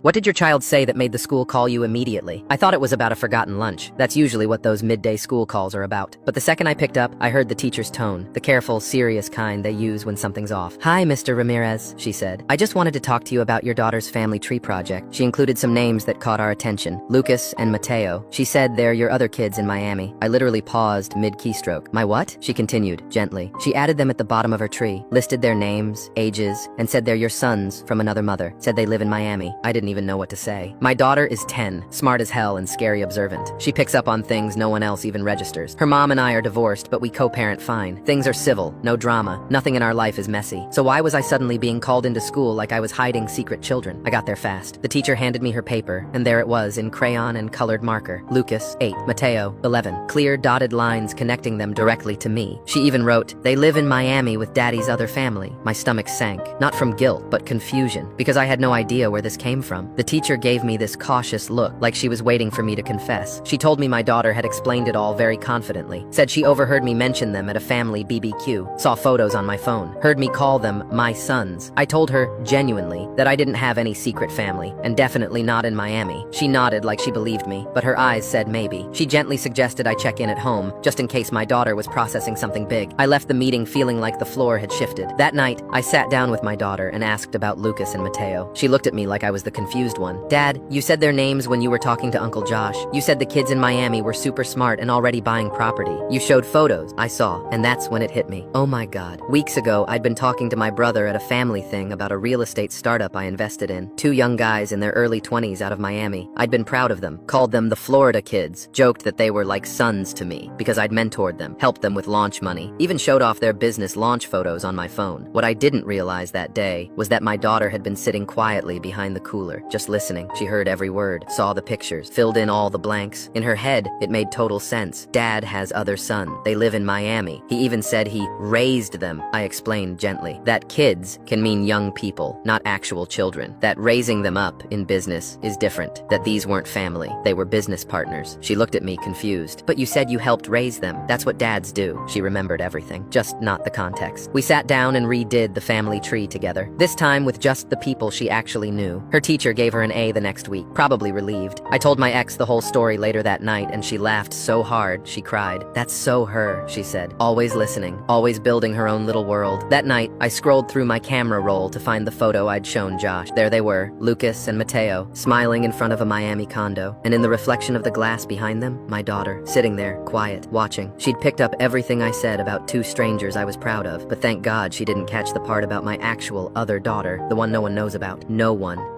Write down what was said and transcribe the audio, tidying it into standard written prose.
What did your child say that made the school call you immediately? I thought it was about a forgotten lunch. That's usually what those midday school calls are about. But the second I picked up, I heard the teacher's tone, the careful, serious kind they use when something's off. "Hi, Mr. Ramirez," she said. "I just wanted to talk to you about your daughter's family tree project." She included some names that caught our attention. Lucas and Mateo. She said they're your other kids in Miami. I literally paused mid-keystroke. "My what?" She continued, gently. She added them at the bottom of her tree, listed their names, ages, and said they're your sons from another mother. Said they live in Miami. I didn't even know what to say. My daughter is 10, smart as hell and scary observant. She picks up on things no one else even registers. Her mom and I are divorced, but we co-parent fine. Things are civil, no drama. Nothing in our life is messy. So why was I suddenly being called into school like I was hiding secret children? I got there fast. The teacher handed me her paper, and there it was in crayon and colored marker. Lucas, 8, Mateo, 11. Clear dotted lines connecting them directly to me. She even wrote, "They live in Miami with Daddy's other family." My stomach sank, not from guilt, but confusion, because I had no idea where this came from. The teacher gave me this cautious look, like she was waiting for me to confess. She told me my daughter had explained it all very confidently, said she overheard me mention them at a family BBQ, saw photos on my phone, heard me call them my sons. I told her, genuinely, that I didn't have any secret family, and definitely not in Miami. She nodded like she believed me, but her eyes said maybe. She gently suggested I check in at home, just in case my daughter was processing something big. I left the meeting feeling like the floor had shifted. That night, I sat down with my daughter and asked about Lucas and Mateo. She looked at me like I was the confused one. "Dad, you said their names when you were talking to Uncle Josh. You said the kids in Miami were super smart and already buying property. You showed photos, I saw, and that's when it hit me. Oh my God. Weeks ago, I'd been talking to my brother at a family thing about a real estate startup I invested in. 2 young guys in their early 20s out of Miami. I'd been proud of them, called them the Florida kids, joked that they were like sons to me because I'd mentored them, helped them with launch money, even showed off their business launch photos on my phone. What I didn't realize that day was that my daughter had been sitting quietly behind the cooler, just listening. She heard every word, saw the pictures, filled in all the blanks. In her head, it made total sense. Dad has other son. They live in Miami. He even said he raised them. I explained gently that kids can mean young people, not actual children. That raising them up in business is different. That these weren't family. They were business partners. She looked at me confused. "But you said you helped raise them. That's what dads do." She remembered everything, just not the context. We sat down and redid the family tree together, this time with just the people she actually knew. Her teacher gave her an A the next week, probably relieved. I told my ex the whole story later that night, and she laughed so hard she cried. "That's so her," she said. Always listening, always building her own little world. That night, I scrolled through my camera roll to find the photo I'd shown Josh. There they were, Lucas and Mateo, smiling in front of a Miami condo. And in the reflection of the glass behind them, my daughter, sitting there, quiet, watching. She'd picked up everything I said about 2 strangers I was proud of, but thank God she didn't catch the part about my actual other daughter, the one no one knows about. No one.